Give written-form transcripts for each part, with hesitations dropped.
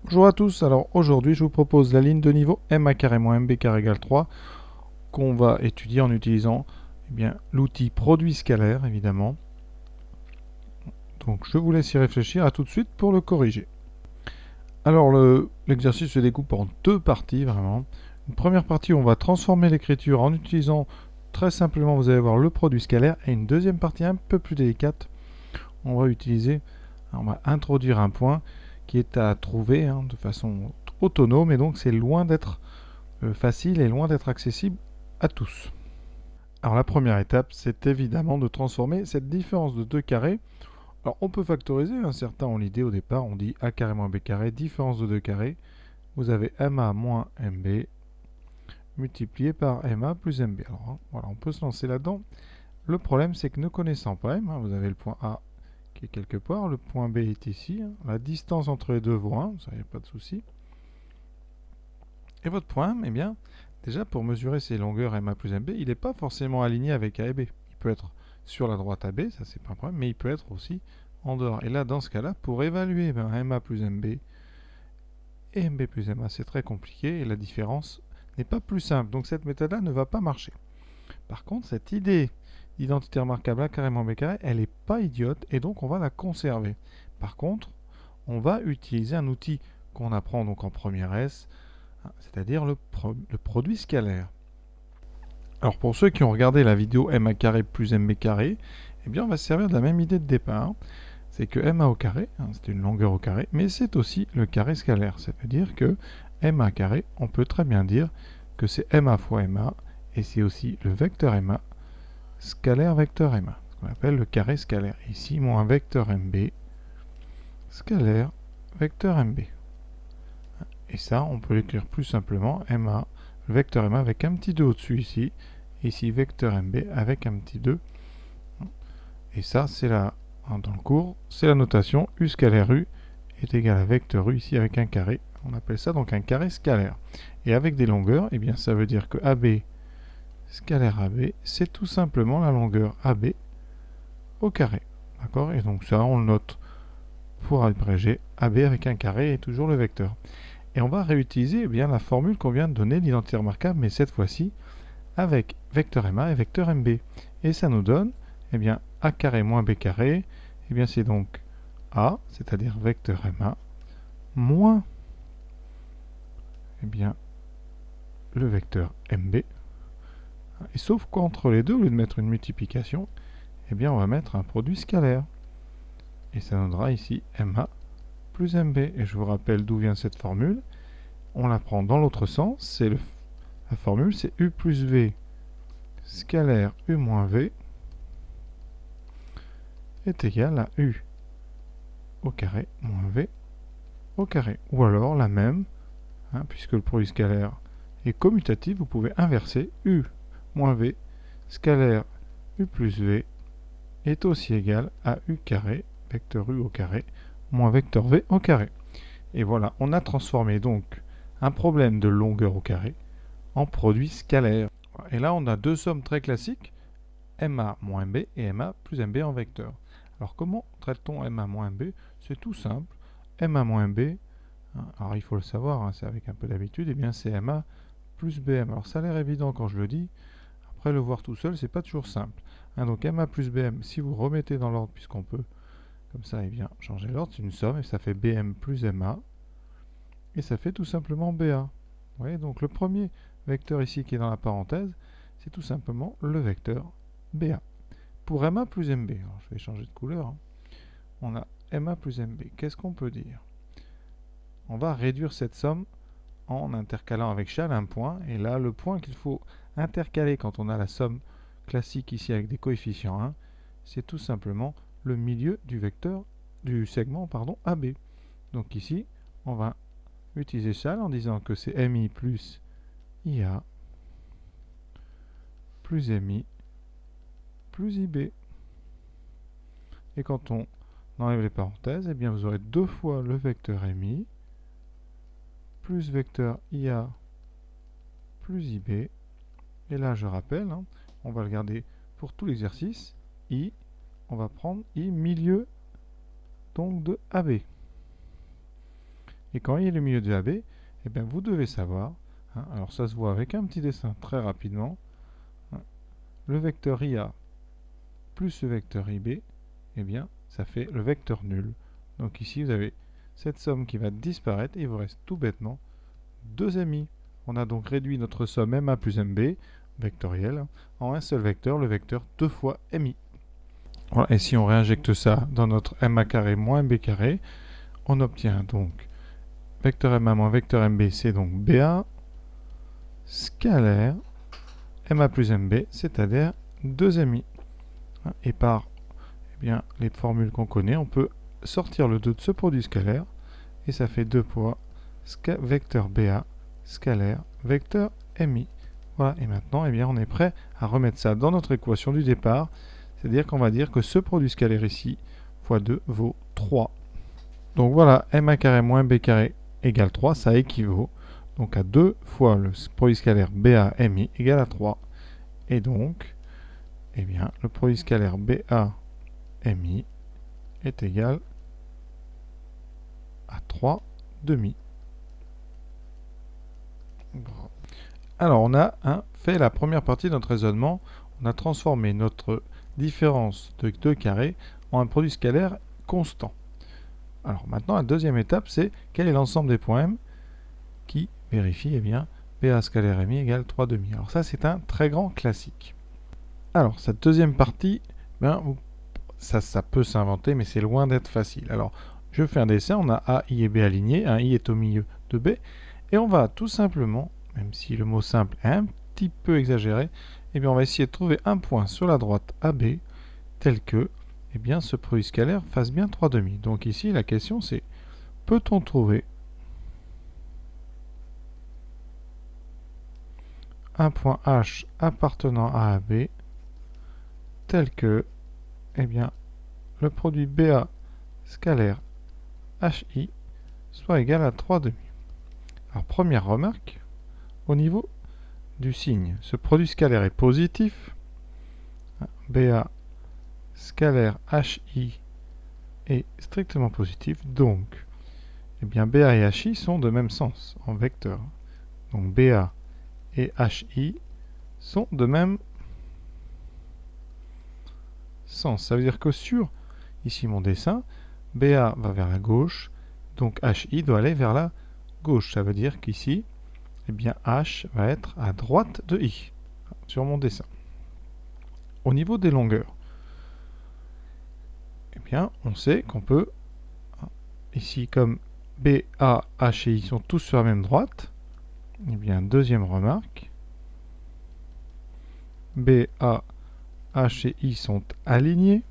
Bonjour à tous, alors aujourd'hui je vous propose la ligne de niveau MA carré moins MB carré égale 3 qu'on va étudier en utilisant l'outil produit scalaire évidemment. Donc je vous laisse y réfléchir, à tout de suite pour le corriger. Alors l'exercice se découpe en deux parties vraiment. Une première partie où on va transformer l'écriture en utilisant très simplement, vous allez voir, le produit scalaire, et une deuxième partie un peu plus délicate, on va introduire un point qui est à trouver de façon autonome, et donc c'est loin d'être facile et loin d'être accessible à tous. Alors la première étape, c'est évidemment de transformer cette différence de deux carrés. Alors on peut factoriser, certains ont l'idée au départ, on dit a carré moins b carré, différence de deux carrés. Vous avez ma moins mb multiplié par ma plus mb. Alors voilà, on peut se lancer là-dedans. Le problème, c'est que ne connaissant pas m, vous avez le point A qui est quelque part, le point B est ici, la distance entre les deux vaut 1, ça n'y a pas de souci. Et votre point M, déjà pour mesurer ces longueurs MA plus MB, il n'est pas forcément aligné avec A et B. Il peut être sur la droite AB, ça c'est pas un problème, mais il peut être aussi en dehors. Et là, dans ce cas-là, pour évaluer MA plus MB et MB plus MA, c'est très compliqué et la différence n'est pas plus simple. Donc cette méthode-là ne va pas marcher. Par contre, cette idée d'identité remarquable A carré moins B carré, elle n'est pas idiote et donc on va la conserver. Par contre, on va utiliser un outil qu'on apprend donc en première S, c'est-à-dire le produit scalaire. Alors pour ceux qui ont regardé la vidéo MA carré plus MB carré, on va se servir de la même idée de départ. C'est que MA au carré, c'est une longueur au carré, mais c'est aussi le carré scalaire. Ça veut dire que MA carré, on peut très bien dire que c'est MA fois MA, et c'est aussi le vecteur MA, scalaire vecteur MA, ce qu'on appelle le carré scalaire. Ici, moins vecteur MB, scalaire vecteur MB. Et ça, on peut l'écrire plus simplement, MA, le vecteur MA avec un petit 2 au-dessus ici, ici vecteur MB avec un petit 2. Et ça, c'est dans le cours, c'est la notation U scalaire U est égal à vecteur U ici avec un carré. On appelle ça donc un carré scalaire. Et avec des longueurs, ça veut dire que AB scalaire AB, c'est tout simplement la longueur AB au carré. D'accord? Et donc ça, on le note pour abréger, AB avec un carré et toujours le vecteur. Et on va réutiliser la formule qu'on vient de donner, l'identité remarquable, mais cette fois-ci avec vecteur MA et vecteur MB. Et ça nous donne A carré moins B carré, c'est donc A, c'est-à-dire vecteur MA, moins le vecteur MB. Et sauf qu'entre les deux, au lieu de mettre une multiplication, on va mettre un produit scalaire. Et ça donnera ici MA plus MB. Et je vous rappelle d'où vient cette formule. On la prend dans l'autre sens, la formule c'est U plus V scalaire U moins V est égal à U au carré moins V au carré. Ou alors la même, puisque le produit scalaire est commutatif, vous pouvez inverser U moins V scalaire U plus V est aussi égal à U carré, vecteur U au carré, moins vecteur V au carré. Et voilà, on a transformé donc un problème de longueur au carré en produit scalaire. Et là, on a deux sommes très classiques, MA moins MB et MA plus MB en vecteur. Alors comment traite-t-on MA moins MB? C'est tout simple. MA moins MB, alors il faut le savoir, c'est avec un peu d'habitude, c'est MA plus BM. Alors ça a l'air évident quand je le dis, après le voir tout seul, c'est pas toujours simple. Donc MA plus BM, si vous remettez dans l'ordre, puisqu'on peut, comme ça, changer l'ordre, c'est une somme, et ça fait BM plus MA, et ça fait tout simplement BA. Vous voyez, donc le premier vecteur ici qui est dans la parenthèse, c'est tout simplement le vecteur BA. Pour MA plus MB, alors je vais changer de couleur, on a MA plus MB. Qu'est-ce qu'on peut dire? On va réduire cette somme en intercalant avec chaque un point, et là, le point qu'il faut intercaler quand on a la somme classique ici avec des coefficients 1, c'est tout simplement le milieu du vecteur du segment AB. Donc ici, on va utiliser ça en disant que c'est MI plus IA plus MI plus IB. Et quand on enlève les parenthèses, vous aurez deux fois le vecteur MI plus vecteur IA plus IB. Et là, je rappelle, on va le garder pour tout l'exercice. I, on va prendre I milieu donc de AB. Et quand il est le milieu de AB, eh bien, vous devez savoir, hein, alors ça se voit avec un petit dessin très rapidement, hein, le vecteur IA plus le vecteur IB, eh bien, ça fait le vecteur nul. Donc ici, vous avez cette somme qui va disparaître et il vous reste tout bêtement 2 MI. On a donc réduit notre somme MA plus MB, vectorielle, en un seul vecteur, le vecteur 2 fois MI. Voilà. Et si on réinjecte ça dans notre MA carré moins MB carré, on obtient donc vecteur MA moins vecteur MB, c'est donc BA scalaire MA plus MB, c'est-à-dire 2 MI. Et par bien, les formules qu'on connaît, on peut sortir le 2 de ce produit scalaire, et ça fait 2 fois vecteur BA scalaire vecteur MI. Voilà, et maintenant, eh bien, on est prêt à remettre ça dans notre équation du départ, c'est-à-dire qu'on va dire que ce produit scalaire ici, fois 2, vaut 3. Donc voilà, MA carré moins B carré égale 3, ça équivaut donc à 2 fois le produit scalaire BA MI égale à 3. Et donc, eh bien, le produit scalaire BA MI est égal à 3 demi. Alors, on a fait la première partie de notre raisonnement. On a transformé notre différence de 2 carrés en un produit scalaire constant. Alors maintenant, la deuxième étape, c'est quel est l'ensemble des points M qui vérifie, eh bien, BA scalaire MI égale 3 demi. Alors ça, c'est un très grand classique. Alors, cette deuxième partie, ben, ça peut s'inventer, mais c'est loin d'être facile. Alors, je fais un dessin, on a A, I et B alignés, un I est au milieu de B, et on va tout simplement, même si le mot simple est un petit peu exagéré, eh bien on va essayer de trouver un point sur la droite AB, tel que, eh bien, ce produit scalaire fasse bien 3 demi. Donc ici, la question c'est, peut-on trouver un point H appartenant à AB, tel que, eh bien, le produit BA scalaire HI soit égal à 3 demi. Alors, première remarque, au niveau du signe, ce produit scalaire est positif. BA scalaire HI est strictement positif, donc eh bien, BA et HI sont de même sens en vecteur. Donc BA et HI sont de même sens. Ça veut dire que sur, ici mon dessin, BA va vers la gauche, donc HI doit aller vers la gauche. Ça veut dire qu'ici, eh bien, H va être à droite de I, sur mon dessin. Au niveau des longueurs, eh bien, on sait qu'on peut, ici, comme B, A, H et I sont tous sur la même droite, eh bien, deuxième remarque, B, A, H et I sont alignés.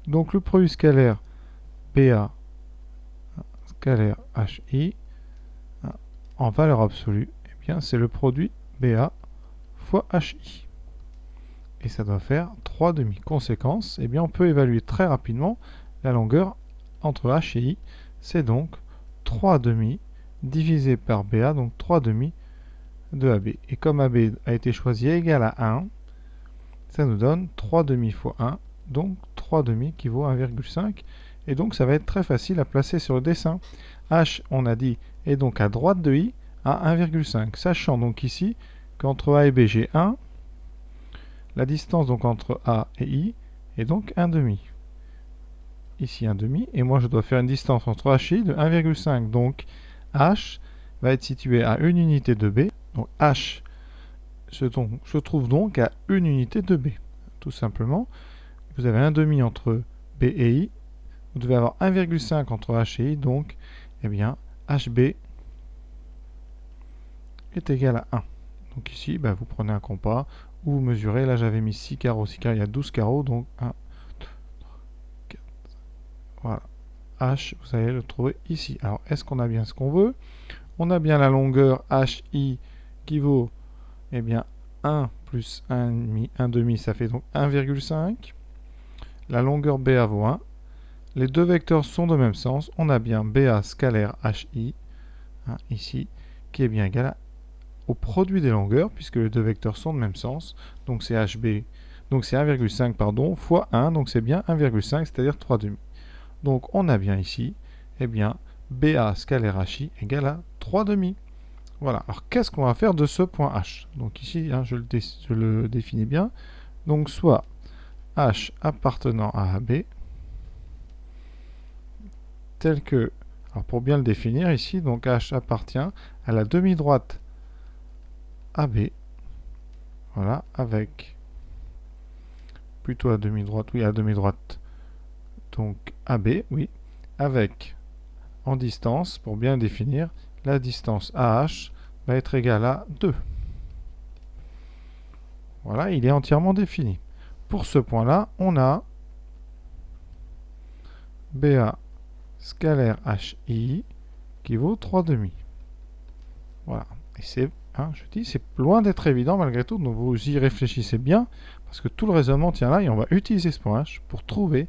Donc, le produit scalaire BA scalaire HI, en valeur absolue, eh bien, c'est le produit BA fois HI. Et ça doit faire 3 demi. Conséquence, eh bien, on peut évaluer très rapidement la longueur entre H et I. C'est donc 3 demi divisé par BA, donc 3 demi de AB. Et comme AB a été choisi égal à 1, ça nous donne 3 demi fois 1, donc 3 demi qui vaut 1,5. Et donc ça va être très facile à placer sur le dessin. H, on a dit, est donc à droite de I à 1,5. Sachant donc ici qu'entre A et B j'ai 1, la distance donc entre A et I est donc 1 demi. Ici 1 demi, et moi je dois faire une distance entre H et I de 1,5. Donc H va être situé à 1 unité de B. Donc H se trouve donc à 1 unité de B. Tout simplement, vous avez 1 demi entre B et I. Vous devez avoir 1,5 entre H et I, donc eh bien, HB est égal à 1. Donc ici, bah, vous prenez un compas, où vous mesurez, là j'avais mis 6 carreaux, il y a 12 carreaux, donc 1, 2, 3, 4, voilà. H, vous allez le trouver ici. Alors, est-ce qu'on a bien ce qu'on veut? On a bien la longueur HI qui vaut, eh bien, 1 plus 1 demi, ça fait donc 1,5. La longueur BA vaut 1. Les deux vecteurs sont de même sens. On a bien BA scalaire HI, ici, qui est bien égal au produit des longueurs, puisque les deux vecteurs sont de même sens. Donc c'est HB, donc c'est 1,5 pardon, fois 1, donc c'est bien 1,5, c'est-à-dire 3 demi. Donc on a bien ici, eh bien, BA scalaire HI égale à 3 demi. Voilà. Alors, qu'est-ce qu'on va faire de ce point H? Donc ici, hein, je le définis bien. Donc, soit H appartenant à AB, tel que... Alors, pour bien le définir ici, donc H appartient à la demi-droite AB. Voilà, avec... Plutôt à demi-droite, oui, à demi-droite. Donc, AB, oui. Avec, en distance, pour bien définir, la distance AH va être égale à 2. Voilà, il est entièrement défini. Pour ce point-là, on a BA scalaire HI qui vaut 3 demi. Voilà. Et c'est, hein, je dis, c'est loin d'être évident malgré tout, donc vous y réfléchissez bien, parce que tout le raisonnement tient là, et on va utiliser ce point H pour trouver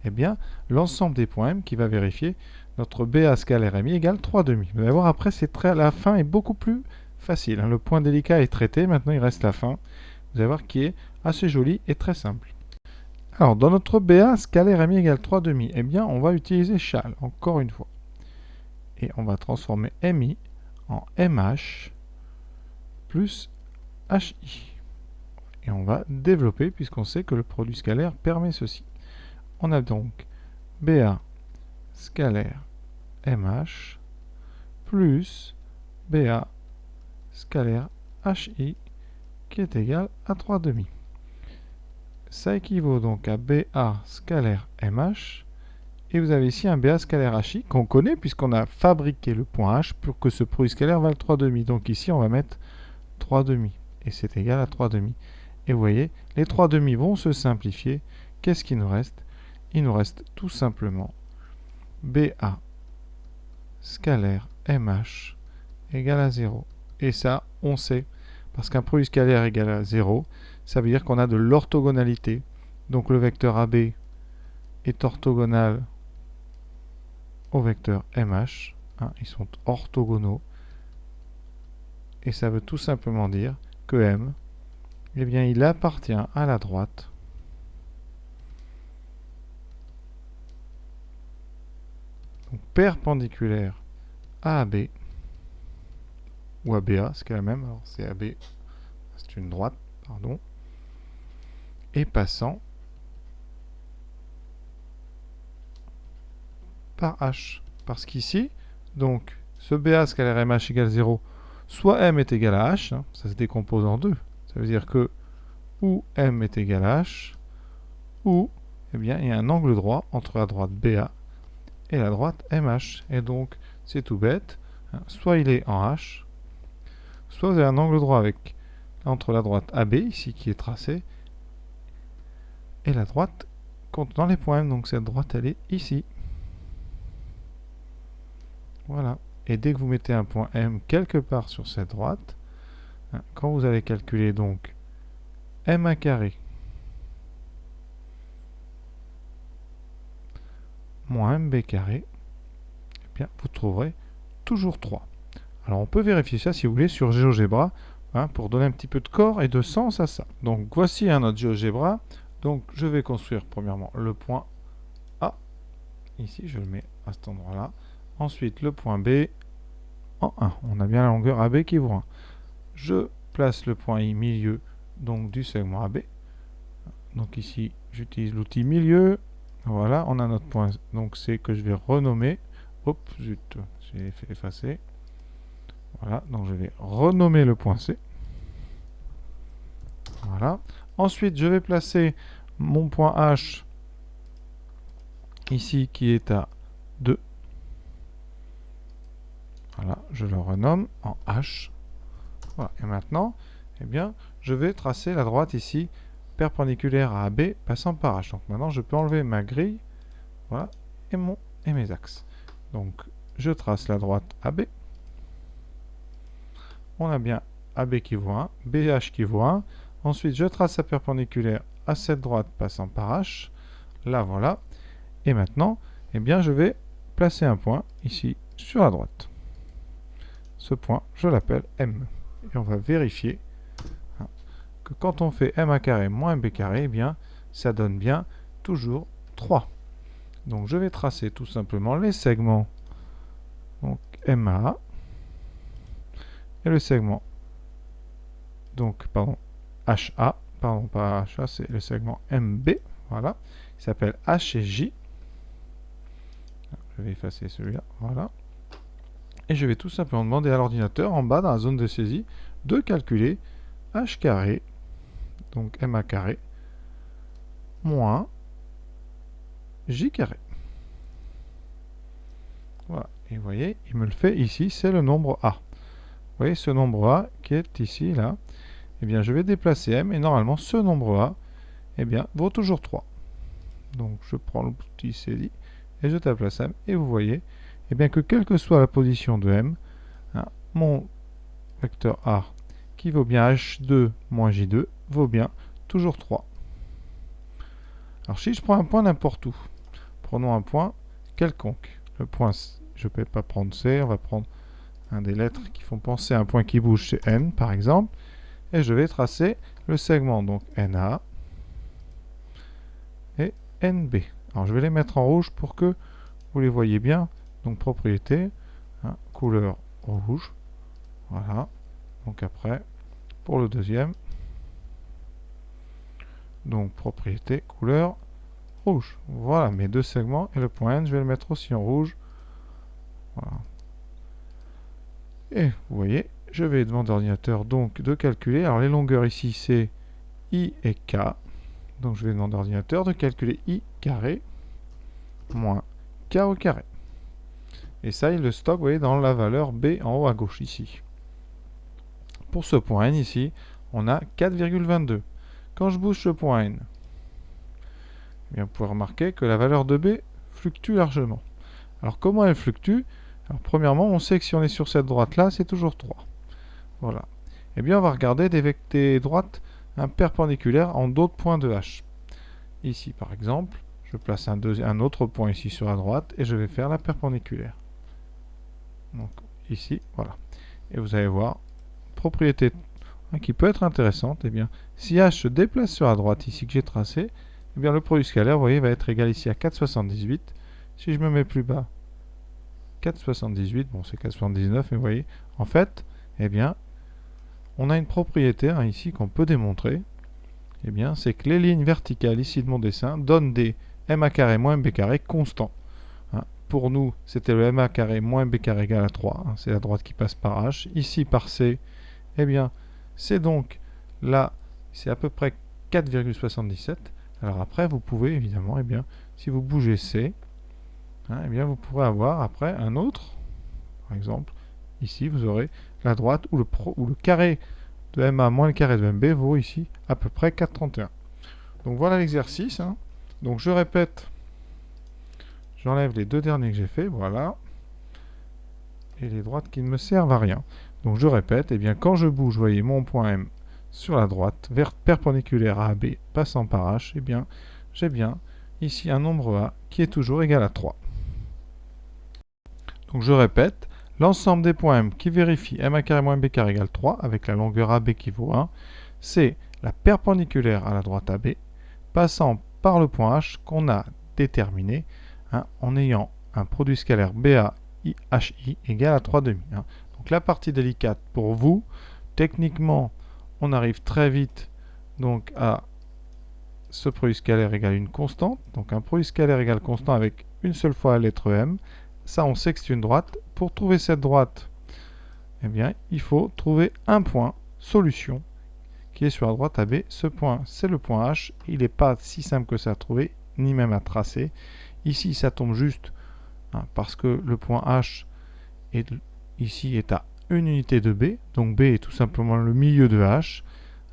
eh bien, l'ensemble des points M qui va vérifier notre BA scalaire MI égale 3 demi. Vous allez voir, après, la fin est beaucoup plus facile. Hein. Le point délicat est traité, maintenant il reste la fin. Vous allez voir qui est assez joli et très simple. Alors, dans notre BA scalaire MI égale 3 demi, eh bien, on va utiliser Chal, encore une fois. Et on va transformer MI en MH plus HI. Et on va développer, puisqu'on sait que le produit scalaire permet ceci. On a donc BA scalaire MH plus BA scalaire HI qui est égal à 3 demi. Ça équivaut donc à BA scalaire MH et vous avez ici un BA scalaire HI qu'on connaît puisqu'on a fabriqué le point H pour que ce produit scalaire vaille 3 demi. Donc ici on va mettre 3 demi et c'est égal à 3 demi. Et vous voyez, les 3 demi vont se simplifier. Qu'est-ce qu'il nous reste? Il nous reste tout simplement BA scalaire MH égale à 0. Et ça, on sait, parce qu'un produit scalaire égal à 0, ça veut dire qu'on a de l'orthogonalité. Donc le vecteur AB est orthogonal au vecteur MH. Hein, ils sont orthogonaux. Et ça veut tout simplement dire que M, eh bien, il appartient à la droite perpendiculaire à AB, ou à BA, c'est quand même, alors c'est AB, c'est une droite, pardon, et passant par H. Parce qu'ici, donc, ce BA scalaire MH égale 0, soit M est égal à H, hein, ça se décompose en deux, ça veut dire que ou M est égal à H, ou, eh bien, il y a un angle droit entre la droite BA et la droite MH. Et donc, c'est tout bête. Hein, soit il est en H, soit vous avez un angle droit entre la droite AB, ici, qui est tracée, et la droite contenant les points M. Donc, cette droite, elle est ici. Voilà. Et dès que vous mettez un point M quelque part sur cette droite, hein, quand vous allez calculer donc M1 carré moins MB carré, eh bien, vous trouverez toujours 3. Alors on peut vérifier ça si vous voulez sur GeoGebra, hein, pour donner un petit peu de corps et de sens à ça. Donc voici notre GeoGebra. Donc je vais construire premièrement le point A. Ici je le mets à cet endroit-là. Ensuite le point B en 1. On a bien la longueur AB qui vaut 1. Je place le point I milieu donc du segment AB. Donc ici j'utilise l'outil milieu. Voilà, on a notre point donc C que je vais renommer. Hop, zut, j'ai fait effacer. Voilà, donc je vais renommer le point C. Voilà. Ensuite, je vais placer mon point H ici qui est à 2. Voilà, je le renomme en H. Voilà. Et maintenant, eh bien, je vais tracer la droite ici perpendiculaire à AB passant par H. Donc maintenant, je peux enlever ma grille, voilà, et mes axes. Donc, je trace la droite AB. On a bien AB qui vaut 1, BH qui vaut 1. Ensuite, je trace la perpendiculaire à cette droite passant par H. Là, voilà. Et maintenant, eh bien, je vais placer un point ici sur la droite. Ce point, je l'appelle M. Et on va vérifier que quand on fait M1 carré moins MB carré, eh bien, ça donne bien toujours 3. Donc, je vais tracer tout simplement les segments donc MA, et le segment, donc, pardon, HA, pardon, pas HA, c'est le segment MB, voilà, il s'appelle H et J. Je vais effacer celui-là, voilà. Et je vais tout simplement demander à l'ordinateur, en bas, dans la zone de saisie, de calculer H carré, donc MA carré, moins J carré. Voilà, et vous voyez, il me le fait ici, c'est le nombre A. Vous voyez ce nombre A qui est ici, là, eh bien je vais déplacer M, et normalement ce nombre A, eh bien, vaut toujours 3. Donc je prends le petit saisie, et je tape la M, et vous voyez, eh bien que quelle que soit la position de M, hein, mon vecteur A, qui vaut bien H2 moins J2, vaut bien toujours 3. Alors si je prends un point n'importe où, prenons un point quelconque. Le point, je ne peux pas prendre C, on va prendre un des lettres qui font penser à un point qui bouge, c'est N par exemple, et je vais tracer le segment, donc NA et NB. Alors je vais les mettre en rouge pour que vous les voyez bien. Donc propriété, hein, couleur rouge, voilà. Donc après, pour le deuxième, donc propriété, couleur rouge. Voilà mes deux segments, et le point N, je vais le mettre aussi en rouge. Voilà. Et vous voyez, je vais demander à l'ordinateur donc de calculer. Alors les longueurs ici, c'est I et K. Donc je vais demander à l'ordinateur de calculer I carré moins K au carré. Et ça, il le stocke, vous voyez, dans la valeur B en haut à gauche ici. Pour ce point N ici, on a 4,22. Quand je bouge ce point N, eh bien, vous pouvez remarquer que la valeur de B fluctue largement. Alors comment elle fluctue? Alors premièrement, on sait que si on est sur cette droite-là, c'est toujours 3. Voilà. Eh bien, on va regarder des droites perpendiculaires en d'autres points de H. Ici, par exemple, je place un autre point ici sur la droite et je vais faire la perpendiculaire. Donc ici, voilà. Et vous allez voir, propriété qui peut être intéressante, eh bien, si H se déplace sur la droite ici que j'ai tracé, eh bien, le produit scalaire, vous voyez, va être égal ici à 4,78. Si je me mets plus bas, 4,78, bon c'est 4,79, mais vous voyez, en fait, eh bien, on a une propriété hein, ici qu'on peut démontrer, eh bien, c'est que les lignes verticales ici de mon dessin donnent des MA carré moins MB carré constants. Hein. Pour nous, c'était le MA carré moins MB carré égale à 3, hein, c'est la droite qui passe par H. Ici, par C, eh bien, c'est donc là, c'est à peu près 4,77. Alors après, vous pouvez évidemment, eh bien, si vous bougez C, hein, eh bien, vous pourrez avoir après un autre, par exemple, ici, vous aurez la droite où le carré de MA moins le carré de MB vaut ici à peu près 4,31. Donc voilà l'exercice. Hein. Donc je répète, j'enlève les deux derniers que j'ai fait, voilà, et les droites qui ne me servent à rien. Donc je répète, eh bien quand je bouge, vous voyez mon point M sur la droite, perpendiculaire à AB, passant par H, eh bien j'ai bien ici un nombre A qui est toujours égal à 3. Donc je répète, l'ensemble des points M qui vérifie MA carré moins MB carré égale 3, avec la longueur AB qui vaut 1, c'est la perpendiculaire à la droite AB, passant par le point H qu'on a déterminé hein, en ayant un produit scalaire BA HI égale à 3,5. Hein. Donc la partie délicate pour vous, techniquement, on arrive très vite donc à ce produit scalaire égale une constante. Donc un produit scalaire égale constant avec une seule fois la lettre M. Ça, on sait que c'est une droite. Pour trouver cette droite, eh bien, il faut trouver un point, solution, qui est sur la droite AB. Ce point, c'est le point H. Il n'est pas si simple que ça à trouver, ni même à tracer. Ici, ça tombe juste hein, parce que le point H ici est à une unité de B. Donc B est tout simplement le milieu de H.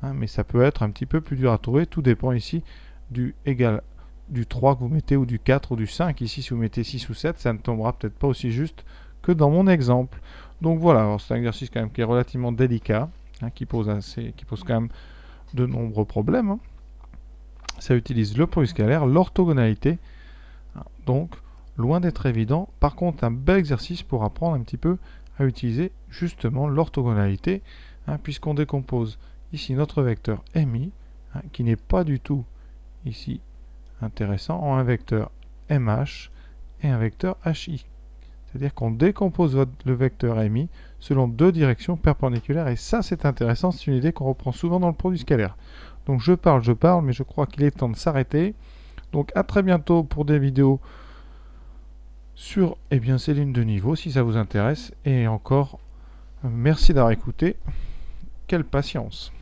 Hein, mais ça peut être un petit peu plus dur à trouver. Tout dépend ici du 3 que vous mettez ou du 4 ou du 5. Ici, si vous mettez 6 ou 7, ça ne tombera peut-être pas aussi juste que dans mon exemple. Donc voilà, c'est un exercice quand même qui est relativement délicat, hein, qui pose quand même de nombreux problèmes. Hein. Ça utilise le produit scalaire, l'orthogonalité, hein, donc loin d'être évident. Par contre, un bel exercice pour apprendre un petit peu à utiliser justement l'orthogonalité, hein, puisqu'on décompose ici notre vecteur MI, hein, qui n'est pas du tout ici intéressant, en un vecteur MH et un vecteur HI. C'est-à-dire qu'on décompose le vecteur MI selon deux directions perpendiculaires. Et ça, c'est intéressant. C'est une idée qu'on reprend souvent dans le produit scalaire. Donc je parle, mais je crois qu'il est temps de s'arrêter. Donc à très bientôt pour des vidéos sur ces lignes de niveau, si ça vous intéresse. Et encore, merci d'avoir écouté. Quelle patience!